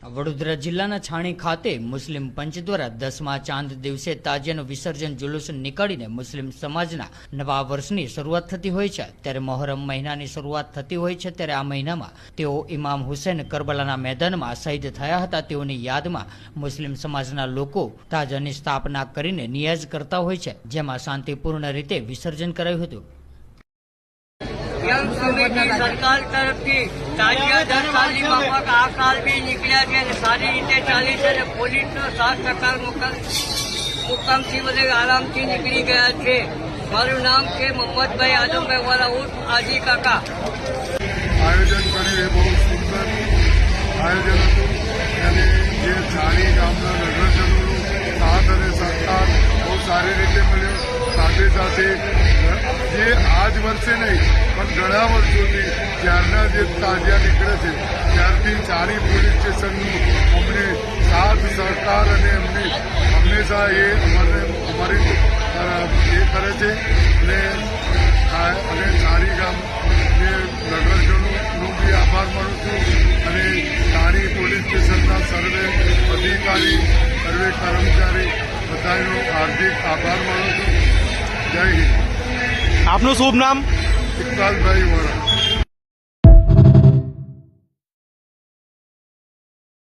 વડોદરા જિલ્લાના છાણી ખાતે મુસ્લિમ પંચ દ્વારા 10મા ચાંદ દિવસે તાજિયાનું વિસર્જન જુલુસ નીકાળીને મુસ્લિમ સમાજના નવા વર્ષની શરૂઆત થતી હોય છે। ત્યારે મોહરમ મહિનાની શરૂઆત થતી હોય છે ત્યારે આ મહિનામાં તેઓ ઇમામ હુસૈન કરબલાના મેદાનમાં શહીદ થયા હતા તેઓની યાદમાં મુસ્લિમ સમાજના લોકો તાજિયાની સ્થાપના કરીને નિયાઝ કરતા હોય છે, જેમાં શાંતિપૂર્ણ રીતે વિસર્જન કરાયું હતું। सरकार तरफथी ताजिया 10 सालनी माफक आ साल भी निकळ्या छे અને સારી રીતે ચાલી છે અને પોલીસનો સાથ સહકાર મુકામથી બધે આરામથી નીકળી ગયા છે। મારું નામ છે મોહમ્મદભાઈ આદમભાઈ વાળા ઉર્ફ આજી કાકા। આયોજન કર્યું એ બહુ સુંદર આયોજન હતું અને જે છાણી ગામના નગરજનોનો સાથ અને સહકાર બહુ સારી રીતે મળ્યો। સાથે સાથે જે આજ વર્ષે નહીં પણ ઘણા વર્ષોથી ત્યારના જે તાજિયા નીકળે છે ત્યારથી છાણી પોલીસ સ્ટેશનનું અમને સાથ સહકાર અને એમની હંમેશા એ અમારી એ કરે છે અને છાણી ગામ જે નગરજનોનો બી આભાર માનું છું અને છાણી પોલીસ સ્ટેશનના સર્વે અધિકારી સર્વે કર્મચારી બધાનો હાર્દિક આભાર માનું છું। જય હિન્દ। આપનું શુભ નામ? ઇકબાલભાઈ વોરા।